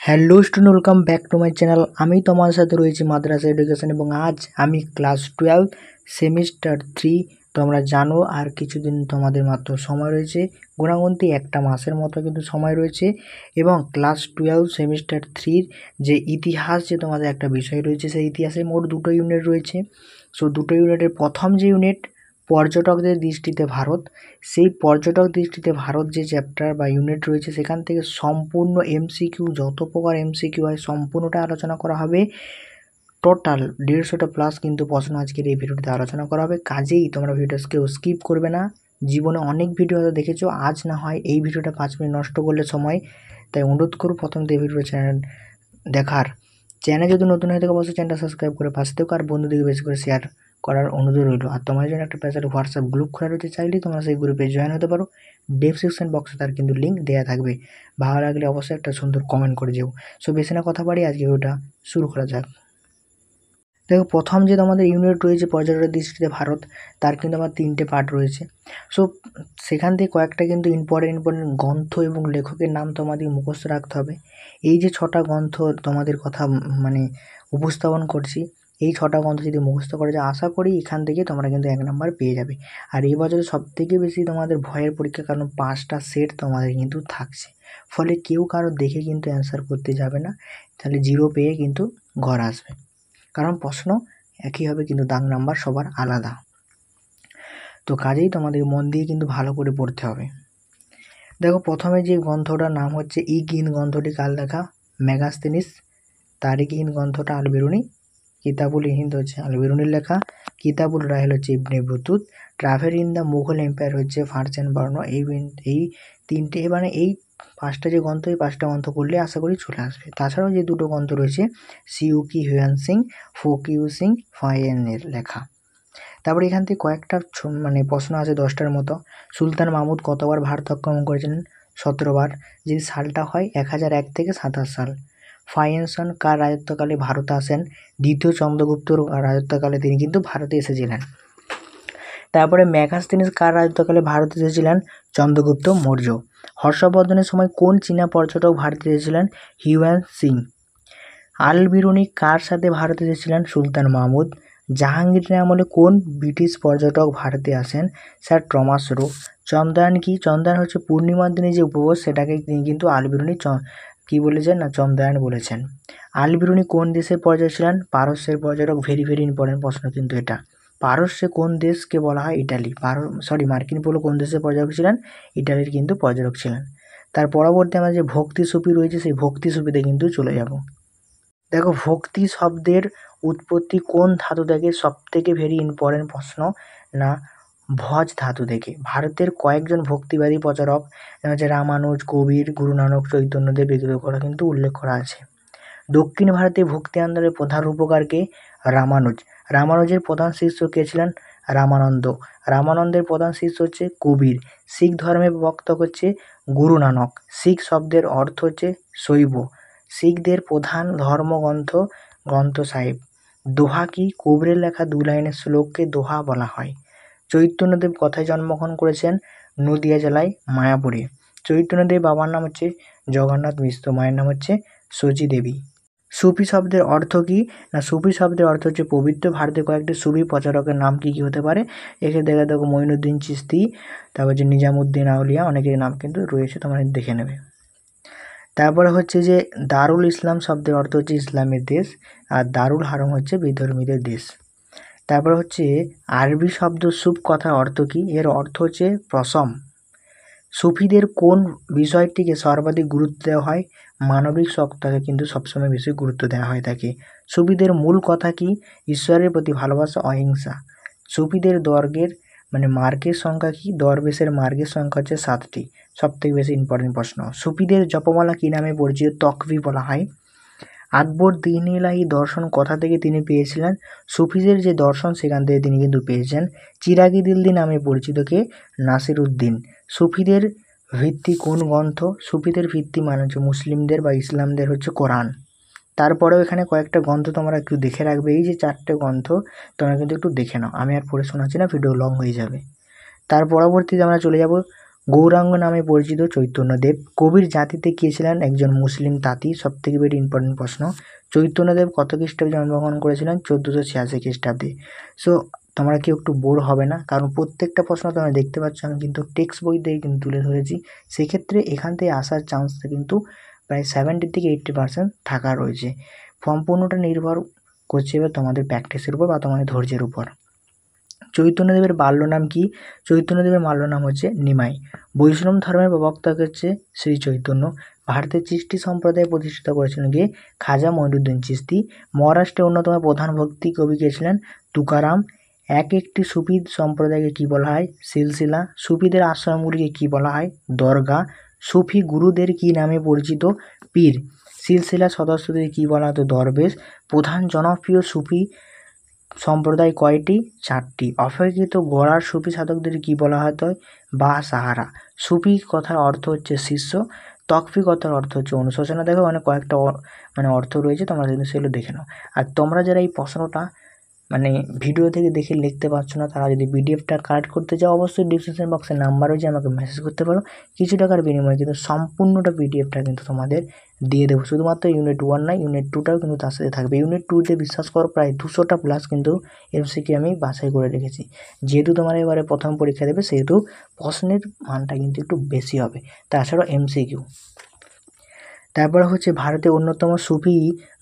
Hello student, welcome back to my channel. আমি তোমার সাথে রয়েছি মাদ্রাসা এডুকেশন এবং আজ আমি ক্লাস 12 সেমিস্টার 3। তোমরা জানো আর কিছুদিন তোমাদের মাত্র সময় রয়েছে, গুণাগুনতি একটা মাসের মতো কিন্তু সময় রয়েছে। এবং ক্লাস 12 সেমিস্টার 3 যে ইতিহাস যে তোমাদের একটা বিষয় রয়েছে, সেই ইতিহাসে মোট দুটো ইউনিট রয়েছে। সো দুটো ইউনিটের প্রথম যে ইউনিট পর্যটকদের দৃষ্টিতে ভারত, সেই পর্যটক দৃষ্টিতে ভারত যে চ্যাপ্টার বা ইউনিট রয়েছে সেখান থেকে সম্পূর্ণ এমসিকিউ, যত প্রকার এমসিকিউ হয় সম্পূর্ণটা আলোচনা করা হবে। টোটাল 150টা প্লাস কিন্তু প্রশ্ন আজকের এই ভিডিওটিতে আলোচনা করা হবে। কাজেই তোমরা ভিডিওটা কেউ স্কিপ করবে না। জীবনে অনেক ভিডিও হয়তো দেখেছো, আজ না হয় এই ভিডিওটা 5 মিনিট নষ্ট করলে সময়, তাই অনুরোধ করো প্রথম দিয়ে ভিডিও চ্যানেল দেখার। চ্যানেল যদি নতুন হয়ে থাকে অবশ্যই চ্যানেলটা সাবস্ক্রাইব করে পাশে থেকো, আর বন্ধুদেরকে বেশি করে শেয়ার করার অনুরোধ রইল। আর তোমার জন্য একটা প্যাসারে হোয়াটসঅ্যাপ গ্রুপ খোলা রয়েছে, চাইলেই তোমরা সেই গ্রুপে জয়েন হতে পারো। ডেসক্রিপশন বক্সে তার কিন্তু লিঙ্ক দেওয়া থাকবে। ভালো লাগলে অবশ্যই একটা সুন্দর কমেন্ট করে যেও। সো বেশি না কথা বাড়ি, আজকে ভিডিওটা শুরু করা যাক। দেখো, প্রথম যে তোমাদের ইউনিট রয়েছে পর্যটকের দৃষ্টিতে ভারত, তার কিন্তু আমার 3টে পার্ট রয়েছে। সো সেখান থেকে কয়েকটা কিন্তু ইম্পর্টেন্ট গ্রন্থ এবং লেখকের নাম তোমাদের মুখস্থ রাখতে হবে। এই যে 6টা গ্রন্থ তোমাদের কথা মানে উপস্থাপন করছি, এই 6টা গ্রন্থ যদি মুখস্থ করে যায়, আশা করি এখান থেকে তোমরা কিন্তু 1 নাম্বার পেয়ে যাবে। আর এই বছরে সবথেকে বেশি তোমাদের ভয়ের পরীক্ষা, কারণ 5টা সেট তোমাদের কিন্তু থাকছে। ফলে কেউ কারো দেখে কিন্তু অ্যান্সার করতে যাবে না, তাহলে 0 পেয়ে কিন্তু ঘর আসবে। কারণ প্রশ্ন একই হবে কিন্তু দাগ নাম্বার সবার আলাদা। তো কাজেই তোমাদের মন দিয়ে কিন্তু ভালো করে পড়তে হবে। দেখো, প্রথমে যে গ্রন্থটার নাম হচ্ছে ইগিন, গ্রন্থটি কাল লেখা? মেগাস্তেনিস। তারিখহীন গ্রন্থটা আল-বিরুনি। কিতাবুল হিন্দ হচ্ছে আল-বিরুনির লেখা। কিতাবুল রাহেল হচ্ছে Ibn Batuta. Travel in the Mughal empire হচ্ছে ফার্সেন বার্নো। এই 3টে, মানে এই 5টা যে গ্রন্থ, এই 5টা গ্রন্থ করলে আশা করি চলে আসবে। তাছাড়াও যে 2টো গ্রন্থ রয়েছে, সিউকি হিউয়েন সিং, ফোকিউ সিং ফাইয়েনের লেখা। তারপরে এখান থেকে কয়েকটা মানে প্রশ্ন আছে 10টার মতো। সুলতান মাহমুদ কতবার ভারত আক্রমণ করেছিলেন? 17 বার। যদি সালটা হয় 1001 থেকে 27 সাল। ফাইয়েনসন কার রাজত্বকালে ভারতে আসেন? দ্বিতীয় চন্দ্রগুপ্তর রাজত্বকালে তিনি কিন্তু ভারতে এসেছিলেন। তারপরে মেগাস্তেনিস কার রাজত্বকালে ভারতে এসেছিলেন? চন্দ্রগুপ্ত মৌর্য। হর্ষবর্ধনের সময় কোন চীনা পর্যটক ভারতে এসেছিলেন? হিউয়েন সিং। আল-বিরুনি কার সাথে ভারতে এসেছিলেন? সুলতান মাহমুদ। জাহাঙ্গীরের আমলে কোন ব্রিটিশ পর্যটক ভারতে আসেন? Sir Thomas Roe. চন্দ্রায়ন কি? চন্দ্রায়ন হচ্ছে পূর্ণিমার দিনে যে উপবাস, সেটাকে তিনি কিন্তু আল-বিরুনি কি বলেছেন না, চন্দ্রায়ন বলেছেন। আল-বিরুনি কোন দেশের পর্যটক ছিলেন? পারস্যের পর্যটক। ভেরি ভেরি ইম্পর্টেন্ট প্রশ্ন কিন্তু এটা। পারস্যে কোন দেশকে বলা হয়? ইটালি। মার্কিন পলো কোন দেশের পর্যটক ছিলেন? ইটালির কিন্তু পর্যটক ছিলেন। তার পরবর্তী আমরা যে ভক্তি সুফি রয়েছে, সেই ভক্তি সুফিতে কিন্তু চলে যাব। দেখো, ভক্তি শব্দের উৎপত্তি কোন ধাতু থেকে? সবথেকে ভেরি ইম্পর্টেন্ট প্রশ্ন, না ভজ ধাতু থেকে। ভারতের কয়েকজন ভক্তিবাদী প্রচারক হচ্ছে রামানুজ, কবির, গুরু নানক, চৈতন্যদেব, এগুলো করা কিন্তু উল্লেখ করা আছে। দক্ষিণ ভারতে ভক্তি আন্দোলনের প্রধান রূপকারকে? রামানুজ। রামানুজের প্রধান শিষ্য কে ছিলেন? রামানন্দ। রামানন্দের প্রধান শিষ্য হচ্ছে কবির। শিখ ধর্মের প্রবক্তা হচ্ছে গুরু নানক। শিখ শব্দের অর্থ হচ্ছে শৈব। শিখদের প্রধান গ্রন্থ সাহিব। দোহা কি? কবিরের লেখা 2 লাইনের শ্লোককে দোহা বলা হয়। চৈতন্যদেব কোথায় জন্মগ্রহণ করেছেন? নদিয়া জেলায় মায়াপুরে। চৈতন্যদেব বাবার নাম হচ্ছে জগন্নাথ মিশ্র, মায়ের নাম হচ্ছে সচী দেবী। সুফি শব্দের অর্থ কি? না সুফি শব্দের অর্থ হচ্ছে পবিত্র। ভারতের কয়েকটি সুফি প্রচারকের নাম কি কি হতে পারে? এখানে দেখো মঈনুদ্দিন চিশতি, তারপর যে নিজামুদ্দিন আউলিয়া, অনেকের নাম কিন্তু রয়েছে, তোমরা দেখে নেবে। তারপরে হচ্ছে যে দারুল ইসলাম শব্দের অর্থ হচ্ছে ইসলামের দেশ, আর দারুল হারম হচ্ছে বিধর্মীদের দেশ। তারপর হচ্ছে আরবি শব্দ সুফ কথার অর্থ কি? এর অর্থ হচ্ছে প্রশম। সুফিদের কোন বিষয়টিকে সর্বাধিক গুরুত্ব দেওয়া হয়? মানবিক সত্তাকে কিন্তু সবসময় বেশি গুরুত্ব দেওয়া হয় থাকে। সুফিদের মূল কথা কি? ঈশ্বরের প্রতি ভালোবাসা, অহিংসা। সুফিদের মার্গের সংখ্যা কি? দরবেশের মার্গের সংখ্যা হচ্ছে 7টি। সবথেকে বেশি ইম্পর্টেন্ট প্রশ্ন। সুফিদের জপমালা কি নামে পরিচিত? তকবি বলা হয়। আকবর দ্বীন-ই-ইলাহি দর্শন কোথা থেকে তিনি পেয়েছিলেন? সুফিদের যে দর্শন, সেখান থেকে তিনি কিন্তু পেয়েছেন। চিরাগি দিল্লি নামে পরিচিত কে? নাসির উদ্দিন। সুফিদের ভিত্তি কোন গ্রন্থ? সুফিদের ভিত্তি মানে হচ্ছে মুসলিমদের বা ইসলামদের হচ্ছে কোরআন। তারপরেও এখানে কয়েকটা গ্রন্থ তোমরা একটু দেখে রাখবে। এই যে 4টে গ্রন্থ তোমরা কিন্তু একটু দেখে নাও, আমি আর পড়ে শোনাচ্ছি না, ভিডিও লং হয়ে যাবে। তার পরবর্তীতে আমরা চলে যাব গৌরাঙ্গ নামে পরিচিত চৈতন্যদেব। কবির জাতিতে কে ছিলেন? একজন মুসলিম তাঁতি। সবথেকে ভেরি ইম্পর্টেন্ট প্রশ্ন। চৈতন্যদেব কত খ্রিস্টাব্দে জন্মগ্রহণ করেছিলেন? 1486 খ্রিস্টাব্দে। সো তোমরা কেউ একটু বোর হবে না, কারণ প্রত্যেকটা প্রশ্ন তোমরা দেখতে পাচ্ছ আমি কিন্তু টেক্সট বই থেকে কিন্তু তুলে ধরেছি। সেক্ষেত্রে এখান থেকে আসার চান্সটা কিন্তু প্রায় 70 থেকে 80% থাকা রয়েছে। সম্পূর্ণটা নির্ভর করছে এবার তোমাদের প্র্যাকটিসের উপর বা তোমাদের ধৈর্যের উপর। চৈতন্যদেবের বাল্য নাম কি? চৈতন্যদেবের বাল্য নাম হচ্ছে নিমাই। বৈষ্ণব ধর্মের প্রবক্তা হচ্ছে শ্রী চৈতন্য। ভারতের চিশতি সম্প্রদায় প্রতিষ্ঠিত করেছিলেন কে? খাজা মঈনুদ্দিন চিশতি। মহারাষ্ট্রের অন্যতম প্রধান ভক্তি কবি কে ছিলেন? তুকারাম। একটি সুফি সম্প্রদায়কে কি বলা হয়? সিলসিলা। সুফিদের আশ্রমগুলিকে কি বলা হয়? দরগা। সুফি গুরুদের কি নামে পরিচিত? পীর। সিলসিলা সদস্যদের কি বলা হতো? দরবেশ। প্রধান জনপ্রিয় সুফি সম্প্রদায় কয়টি? 4টি। অপেক্ষিত গড়ার সুফি সাধকদের কি বলা হতো? বা সাহারা। সুফি কথার অর্থ হচ্ছে শিষ্য। তকফি কথার অর্থ হচ্ছে অনুশোচনা। দেখো মানে কয়েকটা অর্থ রয়েছে, তোমরা কিন্তু সেগুলো দেখে নাও। আর তোমরা যারা এই প্রশ্নটা ভিডিও থেকে দেখে লিখতে পারছো না, তারা যদি পিডিএফটা কালেক্ট করতে চাও অবশ্যই ডিসক্রিপশন বক্সে নাম্বার রয়েছে, আমাকে মেসেজ করতে পারো। কিছু টাকার বিনিময়ে কিন্তু সম্পূর্ণটা পিডিএফটা কিন্তু তোমাদের দিয়ে দেবো। শুধুমাত্র ইউনিট 1 নয়, ইউনিট 2টাও কিন্তু তার সাথে থাকবে। ইউনিট 2তে বিশ্বাস করো প্রায় 200টা প্লাস কিন্তু এমসিকিউ আমি বাছাই করে রেখেছি। যেহেতু তোমরা এবারে প্রথম পরীক্ষা দেবে সেহেতু প্রশ্নের মানটা কিন্তু একটু বেশি হবে। তাছাড়াও এমসিকিউ। তারপর হচ্ছে ভারতের অন্যতম সুফি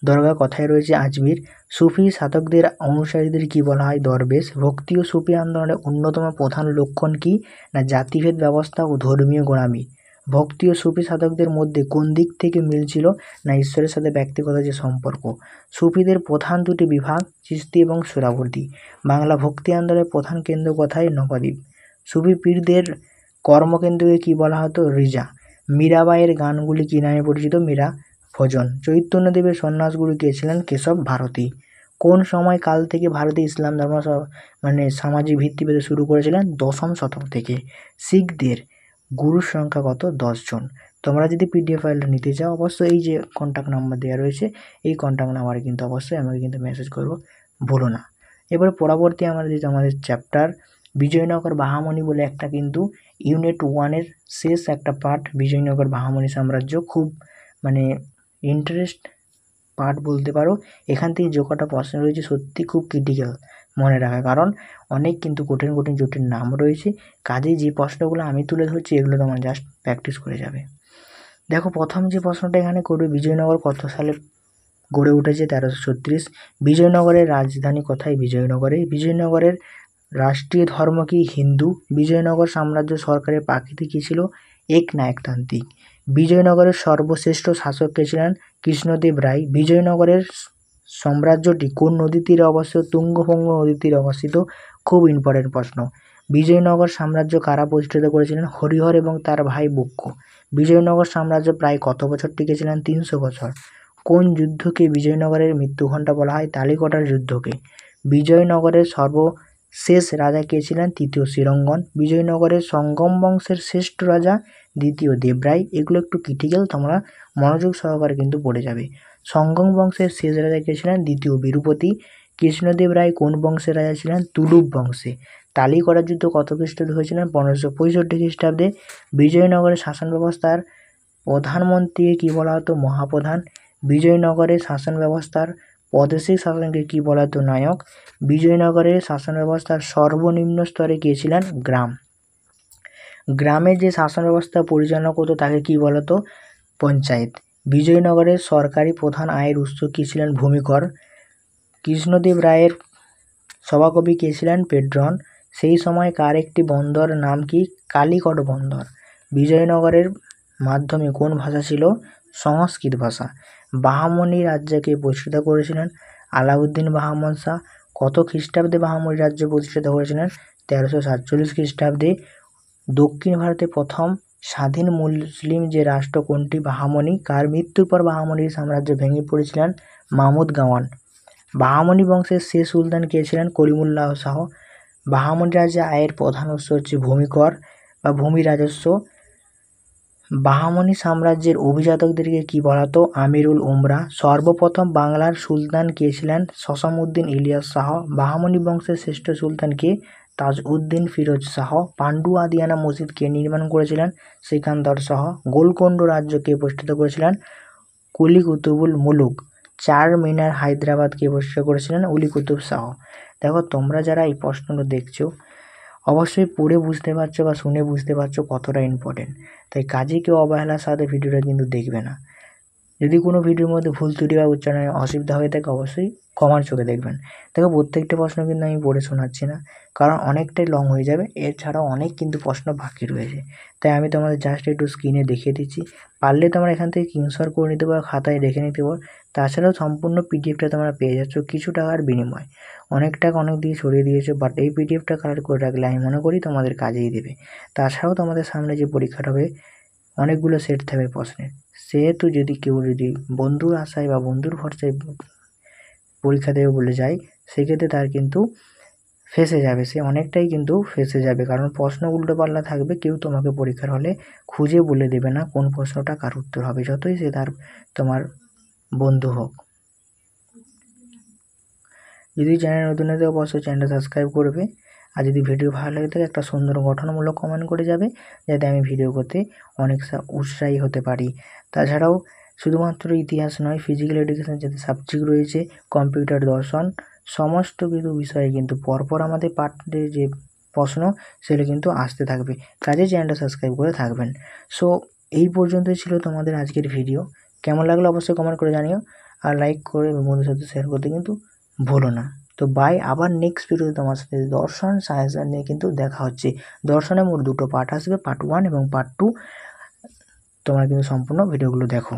দরগা কথায় রয়েছে আজমির। সুফি সাধকদের অনুসারীদের কি বলা হয়? দরবেশ। ভক্তি ও সুফি আন্দোলনের অন্যতম প্রধান লক্ষণ কি? না জাতিভেদ ব্যবস্থা ও ধর্মীয় গোড়ামি। ভক্তি ও সুফি সাধকদের মধ্যে কোন দিক থেকে মিল ছিল? না ঈশ্বরের সাথে ব্যক্তিগত যে সম্পর্ক। সুফিদের প্রধান দুটি বিভাগ চিশতি এবং সুরাবর্দী। বাংলা ভক্তি আন্দোলনের প্রধান কেন্দ্র কোথায়? নবদ্বীপ। সুফি পীরদের কর্মকেন্দ্রকে কি বলা হতো? রিজা। মীরাবাইয়ের গানগুলি কি নামে পরিচিত? মীরা ভজন। চৈতন্যদেবের সন্ন্যাসগুরু কে ছিলেন? কেশব ভারতী। কোন সময় কাল থেকে ভারতে ইসলাম ধর্ম সামাজিক ভিত্তি পেতে শুরু করেছিলেন? 10ম শতক থেকে। শিখদের গুরুর সংখ্যা কত? 10 জন। তোমরা যদি পিডিএফ ফাইলটা নিতে চাও অবশ্যই এই যে কন্ট্যাক্ট নাম্বার দেওয়া রয়েছে এই কন্ট্যাক্ট নাম্বারে কিন্তু অবশ্যই আমাকে কিন্তু মেসেজ করবো, ভুলো না। এবার পরবর্তী আমাদের চ্যাপ্টার বিজয়নগর বাহামণি বলে একটা কিন্তু ইউনিট 1-এর শেষ একটা পার্ট। বিজয়নগর বাহামণি সাম্রাজ্য খুব ইন্টারেস্ট পার্ট বলতে পারো। এখান থেকে যে কটা প্রশ্ন রয়েছে সত্যি খুব ক্রিটিক্যাল মনে রাখা, কারণ অনেক কিন্তু কঠিন কঠিন জটিল নাম রয়েছে। কাজেই যে প্রশ্নগুলো আমি তুলে ধরছি এগুলো তোমরা জাস্ট প্র্যাকটিস করে যাবে। দেখো প্রথম যে প্রশ্নটা এখানে করবে, বিজয়নগর কত সালে গড়ে উঠেছে? 1336। বিজয়নগরের রাজধানী কোথায়? বিজয়নগরে। বিজয়নগরের রাষ্ট্রীয় ধর্ম কি? হিন্দু। বিজয়নগর সাম্রাজ্য সরকারের প্রাকৃতিক কী ছিল? একনায়কতান্ত্রিক। বিজয়নগরের সর্বশ্রেষ্ঠ শাসক কে ছিলেন? কৃষ্ণদেব রায়। বিজয়নগরের সাম্রাজ্যটি কোন নদীর তীরে অবস্থিত? তুঙ্গভঙ্গ নদীর তীরে অবস্থিত। খুব ইম্পর্টেন্ট প্রশ্ন। বিজয়নগর সাম্রাজ্য কারা প্রতিষ্ঠিত করেছিলেন? হরিহর এবং তার ভাই বুক্ক। বিজয়নগর সাম্রাজ্য প্রায় কত বছর টিকেছিলেন? 300 বছর। কোন যুদ্ধকে বিজয়নগরের মৃত্যুঘণ্টা বলা হয়? তালিকটার যুদ্ধকে। বিজয়নগরের সর্বশেষ রাজা কে ছিলেন? তৃতীয় শ্রীরঙ্গন। বিজয়নগরের সঙ্গম বংশের শ্রেষ্ঠ রাজা দ্বিতীয় দেবরায়। এগুলো একটু ক্রিটিক্যাল, তোমরা মনোযোগ সহকারে কিন্তু পড়ে যাবে। সঙ্গম বংশের শেষ রাজা কে ছিলেন? দ্বিতীয় বিরূপতি। কৃষ্ণদেব রায় কোন বংশের রাজা ছিলেন? তুলুপ বংশে। তালিকটার যুদ্ধ কত খ্রিস্টাব্দে হয়েছিলেন? 1565 খ্রিস্টাব্দে। বিজয়নগরের শাসন ব্যবস্থার প্রধানমন্ত্রীকে কি বলা হতো? মহাপ্রধান। বিজয়নগরের শাসন ব্যবস্থার প্রাদেশিক শাসনকে কি বলা হতো? নায়ক। বিজয়নগরের শাসন ব্যবস্থার সর্বনিম্ন স্তরে কে ছিলেন? গ্রাম। গ্রামের যে শাসন ব্যবস্থা পরিচালনা করতো তাকে কি বলতো? পঞ্চায়েত। বিজয়নগরের সরকারি প্রধান আয়ের উৎস কি ছিলেন? ভূমিকর। কৃষ্ণদেব রায়ের সভাকবি কে ছিলেন? পেড্রন। সেই সময় কার একটি বন্দর নাম কি? কালিকট বন্দর। বিজয়নগরের মাধ্যমে কোন ভাষা ছিল? সংস্কৃত ভাষা। বাহামনি রাজ্যকে প্রতিষ্ঠা করেছিলেন? আলাউদ্দিন বাহামন শাহ। কত খ্রিস্টাব্দে বাহামনি রাজ্য প্রতিষ্ঠিত করেছিলেন? 1347 খ্রিস্টাব্দে। দক্ষিণ ভারতে প্রথম স্বাধীন মুসলিম যে রাষ্ট্র কোনটি? বাহামনি। কার মৃত্যুর পর বাহামনির সাম্রাজ্য ভেঙে পড়েছিলেন? মাহমুদ গাওয়ান। বাহামনি বংশের শেষ সুলতান কে ছিলেন? করিমুল্লাহ শাহ। বাহামনি রাজ্যে আয়ের প্রধান উৎস হচ্ছে ভূমিকর বা ভূমি রাজস্ব। বাহামনি সাম্রাজ্যের অভিজাতকদেরকে কি বলা হতো? আমিরুল উমরা। সর্বপ্রথম বাংলার সুলতান কে ছিলেন? সসামউদ্দিন ইলিয়াস শাহ। বাহামনি বংশের শ্রেষ্ঠ সুলতান কে? তাজউদ্দিন ফিরোজ শাহ পান্ডু আদিয়ানা মসজিদ কে নির্মাণ করেছিলেন? সিকান্দার শাহ। গোলকোন্ড রাজ্য কে প্রতিষ্ঠিত করেছিলেন? কুলি কুতুবুল মুলুক। চার মিনার হায়দ্রাবাদ কে প্রতিষ্ঠা করেছিলেন? উলি কুতুব শাহ। দেখো তোমরা যারা এই প্রশ্নগুলো দেখছো অবশ্যই পড়ে বুঝতে পারছো বা শুনে বুঝতে পারছো কতটা ইম্পর্টেন্ট, তাই কাজে কেউ অবহেলার সাথে ভিডিওটা কিন্তু দেখবে না। যদি কোনো ভিডিওর মধ্যে ভুল ত্রুটি বা উচ্চারণে অসুবিধা হয়ে থাকে অবশ্যই ক্ষমার চোখে দেখবেন। দেখো প্রত্যেকটা প্রশ্ন কিন্তু আমি পড়ে শোনাচ্ছি না, কারণ অনেকটাই লং হয়ে যাবে, এছাড়াও অনেক কিন্তু প্রশ্ন বাকি রয়েছে, তাই আমি তোমাদের জাস্ট একটু স্ক্রিনে দেখিয়ে দিচ্ছি। পারলে তোমরা এখান থেকে স্ক্রিনশট করে নিতে পারো, খাতায় দেখে নিতে পারো। তাছাড়াও সম্পূর্ণ পিডিএফটা তোমরা পেয়ে যাচ্ছ কিছু টাকার বিনিময়। অনেক টাকা অনেক দিয়ে ছড়িয়ে দিয়েছো, বাট এই পিডিএফটা কালেক্ট করে রাখলে আমি মনে করি তোমাদের কাজেই দেবে। তাছাড়াও তোমাদের সামনে যে পরীক্ষাটা হবে অনেকগুলো সেট থাকবে প্রশ্নের, সেহেতু যদি কেউ যদি বন্ধুর আশায় বা বন্ধুর ভরসায় পরীক্ষা দেবে বলে যায় সেক্ষেত্রে তার কিন্তু ফেঁসে যাবে, সে অনেকটাই কিন্তু ফেঁসে যাবে, কারণ প্রশ্ন উল্টোপাল্টা থাকবে, কেউ তোমাকে পরীক্ষার হলে খুঁজে বলে দেবে না কোন প্রশ্নটা কার উত্তর হবে, যতই সে তোমার বন্ধু হোক। যদি চ্যানেল নতুন হয়ে থাকে অবশ্যই চ্যানেলটা সাবস্ক্রাইব করবে, আর যদি ভিডিও ভালো লাগে থাকে একটা সুন্দর গঠনমূলক কমেন্ট করে যাবে, যাতে আমি ভিডিও করতে অনেক উৎসাহী হতে পারি। তাছাড়াও শুধুমাত্র ইতিহাস নয়, ফিজিক্যাল এডুকেশন যাতে সাবজেক্ট রয়েছে, কম্পিউটার, দর্শন, সমস্ত কিছু বিষয়ে কিন্তু পরপর আমাদের পাঠ্যে যে প্রশ্ন সেগুলো কিন্তু আসতে থাকবে, কাজে চ্যানেলটা সাবস্ক্রাইব করে থাকবেন। সো এই পর্যন্তই ছিল তোমাদের আজকের ভিডিও। কেমন লাগলো অবশ্যই কমেন্ট করে জানিও, আর লাইক করে বন্ধুদের সাথে শেয়ার করতে কিন্তু ভুলো না। তো বাই, আবার নেক্সট ভিডিওতে তোমার সাথে দর্শন সাজেশন নিয়ে কিন্তু দেখা হচ্ছে। দর্শনে মোট দুটো পার্ট আসবে, পার্ট 1 এবং পার্ট 2। তোমরা কিন্তু সম্পূর্ণ ভিডিওগুলো দেখো।